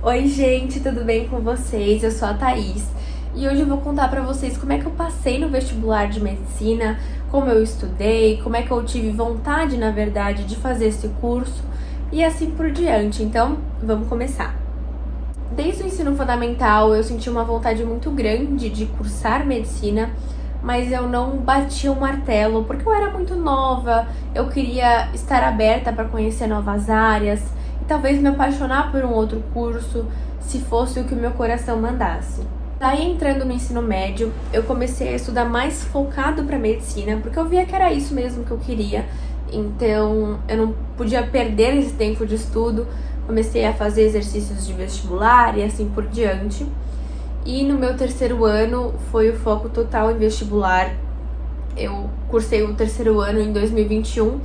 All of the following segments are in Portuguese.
Oi gente, tudo bem com vocês? Eu sou a Thaís e hoje eu vou contar pra vocês como é que eu passei no vestibular de medicina, como eu estudei, como é que eu tive vontade, na verdade, de fazer esse curso e assim por diante. Então, vamos começar. Desde o ensino fundamental, eu senti uma vontade muito grande de cursar medicina, mas eu não batia o martelo porque eu era muito nova, eu queria estar aberta para conhecer novas áreas e talvez me apaixonar por um outro curso, se fosse o que o meu coração mandasse. Daí, entrando no ensino médio, eu comecei a estudar mais focado para medicina, porque eu via que era isso mesmo que eu queria, então eu não podia perder esse tempo de estudo. Comecei a fazer exercícios de vestibular e assim por diante. E no meu terceiro ano foi o foco total em vestibular. Eu cursei o terceiro ano em 2021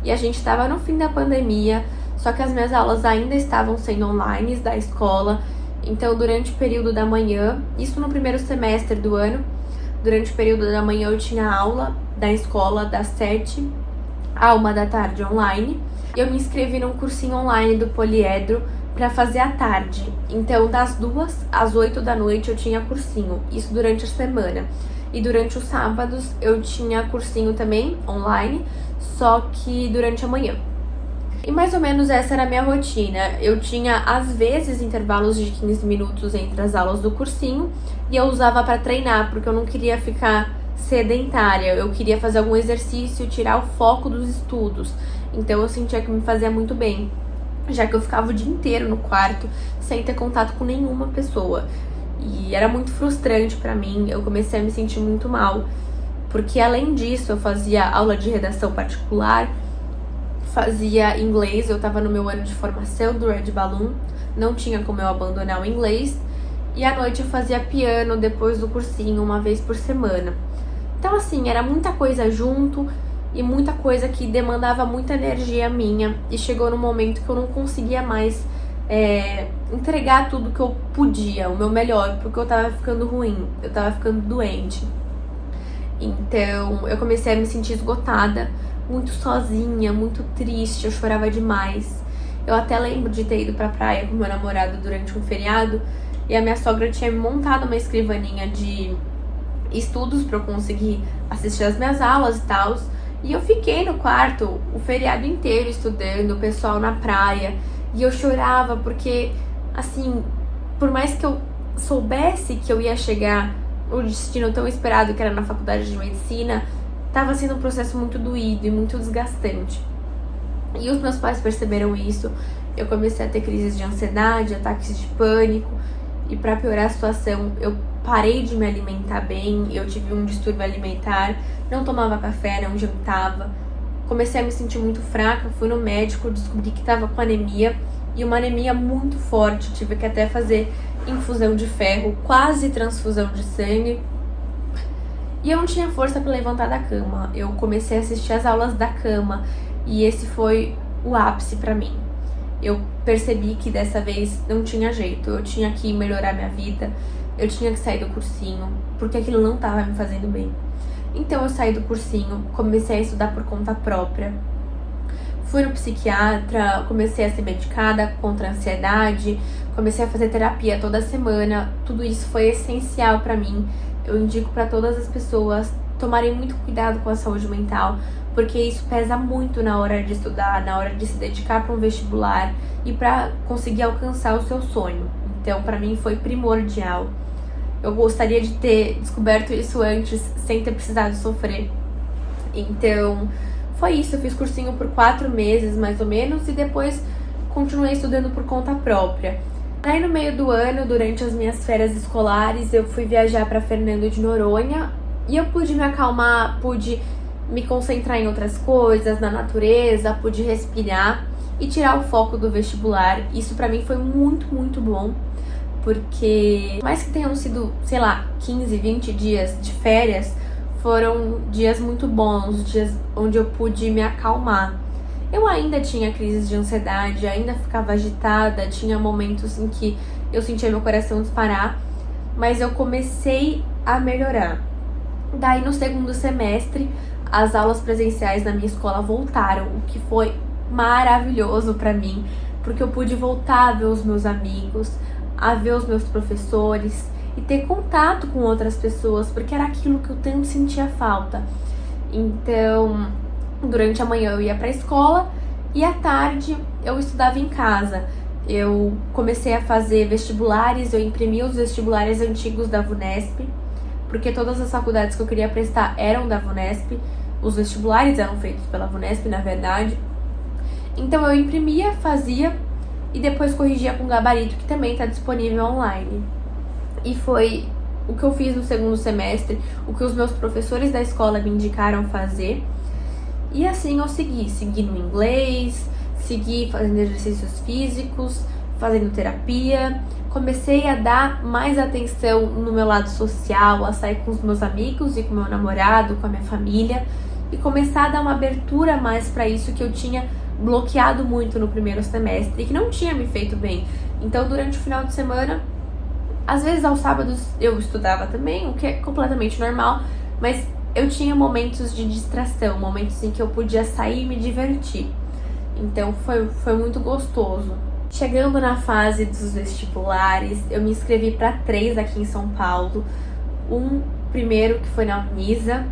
e a gente estava no fim da pandemia, só que as minhas aulas ainda estavam sendo online da escola. Então, durante o período da manhã, isso no primeiro semestre do ano, durante o período da manhã eu tinha aula da escola das 7 à 1 da tarde online. Eu me inscrevi num cursinho online do Poliedro para fazer à tarde. Então, das 2 às 8 da noite eu tinha cursinho, isso durante a semana. E durante os sábados eu tinha cursinho também online, só que durante a manhã. E mais ou menos essa era a minha rotina. Eu tinha, às vezes, intervalos de 15 minutos entre as aulas do cursinho e eu usava para treinar, porque eu não queria ficar sedentária. Eu queria fazer algum exercício, tirar o foco dos estudos. Então eu sentia que me fazia muito bem, já que eu ficava o dia inteiro no quarto sem ter contato com nenhuma pessoa. E era muito frustrante pra mim, eu comecei a me sentir muito mal, porque além disso eu fazia aula de redação particular, fazia inglês, eu tava no meu ano de formação do Red Balloon, não tinha como eu abandonar o inglês, e à noite eu fazia piano depois do cursinho, uma vez por semana. Então assim, era muita coisa junto, e muita coisa que demandava muita energia minha, e chegou num momento que eu não conseguia mais entregar tudo que eu podia, o meu melhor, porque eu tava ficando ruim, eu tava ficando doente. Então eu comecei a me sentir esgotada, muito sozinha, muito triste, eu chorava demais. Eu até lembro de ter ido pra praia com meu namorado durante um feriado, e a minha sogra tinha me montado uma escrivaninha de estudos pra eu conseguir assistir as minhas aulas e tal. E eu fiquei no quarto o feriado inteiro estudando, o pessoal na praia. E eu chorava porque, assim, por mais que eu soubesse que eu ia chegar no destino tão esperado que era na faculdade de medicina, tava sendo um processo muito doído e muito desgastante. E os meus pais perceberam isso. Eu comecei a ter crises de ansiedade, ataques de pânico. E pra piorar a situação, eu parei de me alimentar bem, eu tive um distúrbio alimentar, não tomava café, não jantava, comecei a me sentir muito fraca, fui no médico, descobri que tava com anemia, e uma anemia muito forte, tive que até fazer infusão de ferro, quase transfusão de sangue, e eu não tinha força para levantar da cama. Eu comecei a assistir as aulas da cama, e esse foi o ápice pra mim. Eu percebi que dessa vez não tinha jeito, eu tinha que melhorar minha vida, eu tinha que sair do cursinho, porque aquilo não estava me fazendo bem. Então eu saí do cursinho, comecei a estudar por conta própria, fui no psiquiatra, comecei a ser medicada contra a ansiedade, comecei a fazer terapia toda semana. Tudo isso foi essencial pra mim. Eu indico pra todas as pessoas tomarem muito cuidado com a saúde mental, porque isso pesa muito na hora de estudar, na hora de se dedicar para um vestibular e para conseguir alcançar o seu sonho. Então, para mim foi primordial. Eu gostaria de ter descoberto isso antes, sem ter precisado sofrer. Então, foi isso. Eu fiz cursinho por 4 meses, mais ou menos, e depois continuei estudando por conta própria. Aí, no meio do ano, durante as minhas férias escolares, eu fui viajar para Fernando de Noronha e eu pude me acalmar, pude me concentrar em outras coisas, na natureza, pude respirar e tirar o foco do vestibular. Isso pra mim foi muito, muito bom, porque mais que tenham sido, sei lá, 15, 20 dias de férias, foram dias muito bons, dias onde eu pude me acalmar. Eu ainda tinha crises de ansiedade, ainda ficava agitada, tinha momentos em que eu sentia meu coração disparar, mas eu comecei a melhorar. Daí, no segundo semestre, as aulas presenciais na minha escola voltaram, o que foi maravilhoso pra mim. porque eu pude voltar a ver os meus amigos, a ver os meus professores e ter contato com outras pessoas, porque era aquilo que eu tanto sentia falta. Então, durante a manhã eu ia para a escola e à tarde eu estudava em casa. Eu comecei a fazer vestibulares, eu imprimi os vestibulares antigos da VUNESP, porque todas as faculdades que eu queria prestar eram da VUNESP, os vestibulares eram feitos pela VUNESP, na verdade. Então eu imprimia, fazia e depois corrigia com gabarito, que também está disponível online. E foi o que eu fiz no segundo semestre, o que os meus professores da escola me indicaram fazer. E assim eu segui no inglês, segui fazendo exercícios físicos, fazendo terapia. Comecei a dar mais atenção no meu lado social, a sair com os meus amigos e com o meu namorado, com a minha família. E começar a dar uma abertura mais para isso que eu tinha bloqueado muito no primeiro semestre e que não tinha me feito bem. Então, durante o final de semana, às vezes aos sábados eu estudava também, o que é completamente normal, mas eu tinha momentos de distração, momentos em que eu podia sair e me divertir. Então foi muito gostoso. Chegando na fase dos vestibulares, eu me inscrevi para 3 aqui em São Paulo. Um primeiro que foi na Unisa,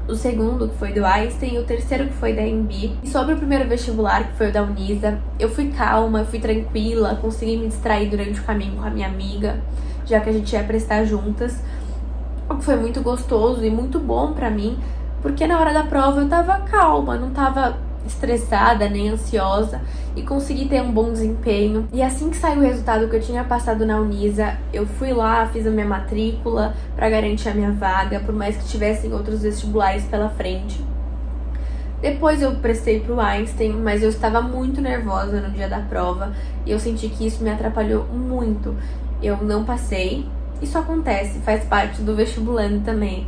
o segundo que foi do Einstein e o terceiro que foi da EMB. E sobre o primeiro vestibular, que foi o da Unisa, eu fui calma, eu fui tranquila, consegui me distrair durante o caminho com a minha amiga, já que a gente ia prestar juntas, o que foi muito gostoso e muito bom pra mim, porque na hora da prova eu tava calma, não tava estressada nem ansiosa e consegui ter um bom desempenho. E assim que saiu o resultado que eu tinha passado na Unisa, eu fui lá, fiz a minha matrícula pra garantir a minha vaga, por mais que tivessem outros vestibulares pela frente. Depois eu prestei pro Einstein, mas eu estava muito nervosa no dia da prova e eu senti que isso me atrapalhou muito. Eu não passei, isso acontece, faz parte do vestibulando também.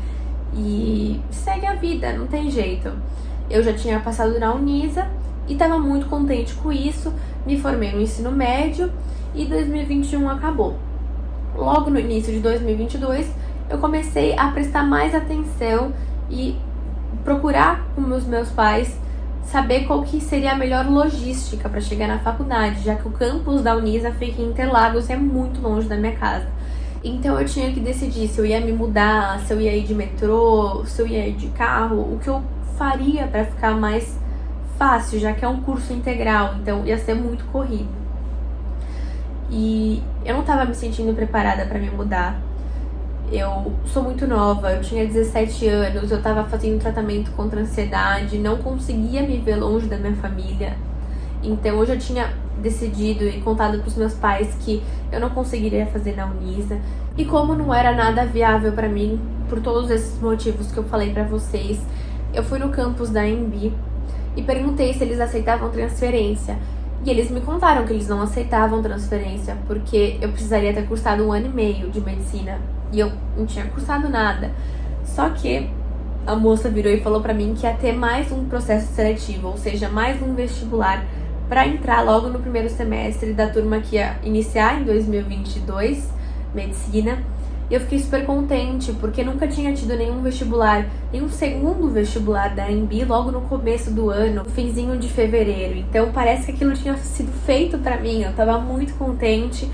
E segue a vida, não tem jeito. Eu já tinha passado na Unisa e estava muito contente com isso, me formei no ensino médio e 2021 acabou. Logo no início de 2022, eu comecei a prestar mais atenção e procurar com os meus pais saber qual que seria a melhor logística para chegar na faculdade, já que o campus da Unisa fica em Interlagos e é muito longe da minha casa. Então eu tinha que decidir se eu ia me mudar, se eu ia ir de metrô, se eu ia ir de carro, o que eu faria para ficar mais fácil, já que é um curso integral, então ia ser muito corrido. E eu não estava me sentindo preparada para me mudar. Eu sou muito nova, eu tinha 17 anos, eu estava fazendo tratamento contra a ansiedade, não conseguia me ver longe da minha família. Então eu já tinha decidido e contado para os meus pais que eu não conseguiria fazer na Unisa. E como não era nada viável para mim, por todos esses motivos que eu falei para vocês, eu fui no campus da EMB e perguntei se eles aceitavam transferência. E eles me contaram que eles não aceitavam transferência, porque eu precisaria ter cursado 1 ano e meio de medicina. E eu não tinha cursado nada. Só que a moça virou e falou pra mim que ia ter mais um processo seletivo, ou seja, mais um vestibular para entrar logo no primeiro semestre da turma que ia iniciar em 2022, medicina. E eu fiquei super contente, porque nunca tinha tido nenhum vestibular, nenhum segundo vestibular da EMB logo no começo do ano, no finzinho de fevereiro. Então parece que aquilo tinha sido feito pra mim, eu tava muito contente.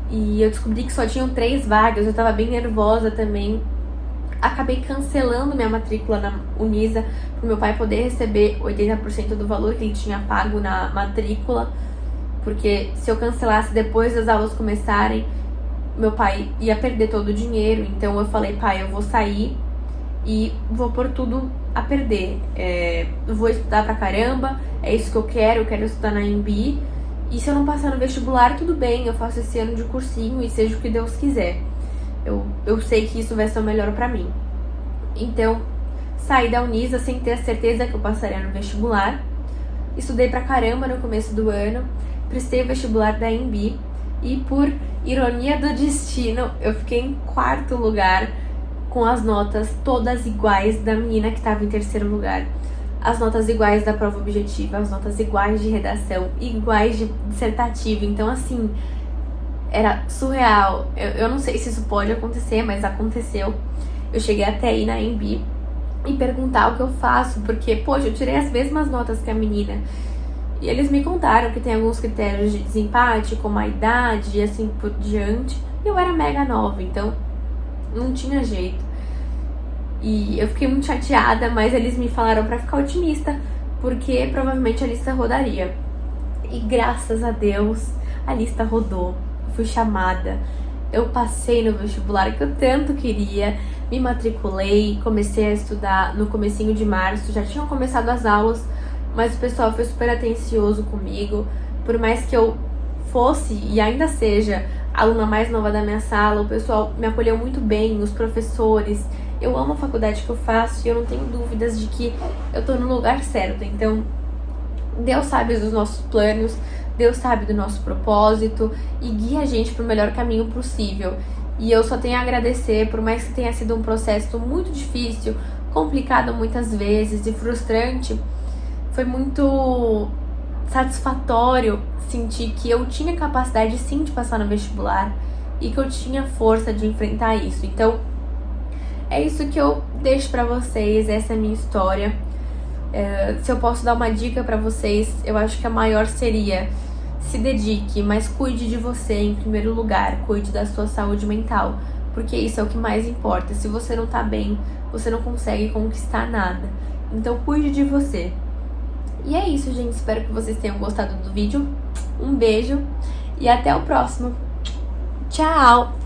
E eu descobri que só tinham 3 vagas, eu tava bem nervosa também. Acabei cancelando minha matrícula na Unisa, pro meu pai poder receber 80% do valor que ele tinha pago na matrícula. Porque se eu cancelasse depois das aulas começarem, meu pai ia perder todo o dinheiro. Então eu falei, pai, eu vou sair e vou pôr tudo a perder. Eu vou estudar pra caramba, é isso que eu quero estudar na EMB. E se eu não passar no vestibular, tudo bem, eu faço esse ano de cursinho e seja o que Deus quiser. Eu sei que isso vai ser o melhor pra mim. Então, saí da Unisa sem ter a certeza que eu passaria no vestibular. Estudei pra caramba no começo do ano, prestei o vestibular da EMB e, por ironia do destino, eu fiquei em 4º lugar, com as notas todas iguais da menina que estava em 3º lugar. As notas iguais da prova objetiva, as notas iguais de redação, iguais de dissertativa. Então, assim, era surreal. Eu não sei se isso pode acontecer, mas aconteceu. Eu cheguei até ir na EMB e perguntar o que eu faço, porque, poxa, eu tirei as mesmas notas que a menina. E eles me contaram que tem alguns critérios de desempate, como a idade e assim por diante. E eu era mega nova, então não tinha jeito. E eu fiquei muito chateada, mas eles me falaram pra ficar otimista, porque provavelmente a lista rodaria. E graças a Deus, a lista rodou. Fui chamada. Eu passei no vestibular que eu tanto queria, me matriculei, comecei a estudar no comecinho de março, já tinham começado as aulas, mas o pessoal foi super atencioso comigo. Por mais que eu fosse e ainda seja a aluna mais nova da minha sala, o pessoal me acolheu muito bem, os professores. Eu amo a faculdade que eu faço e eu não tenho dúvidas de que eu tô no lugar certo. Então, Deus sabe dos nossos planos, Deus sabe do nosso propósito e guia a gente pro melhor caminho possível. E eu só tenho a agradecer, por mais que tenha sido um processo muito difícil, complicado muitas vezes e frustrante, foi muito satisfatório sentir que eu tinha capacidade sim de passar no vestibular e que eu tinha força de enfrentar isso. Então, é isso que eu deixo pra vocês, essa é a minha história. Se eu posso dar uma dica pra vocês, eu acho que a maior seria: se dedique, mas cuide de você em primeiro lugar, cuide da sua saúde mental, porque isso é o que mais importa. Se você não tá bem, você não consegue conquistar nada. Então cuide de você. E é isso, gente, espero que vocês tenham gostado do vídeo. Um beijo e até o próximo. Tchau!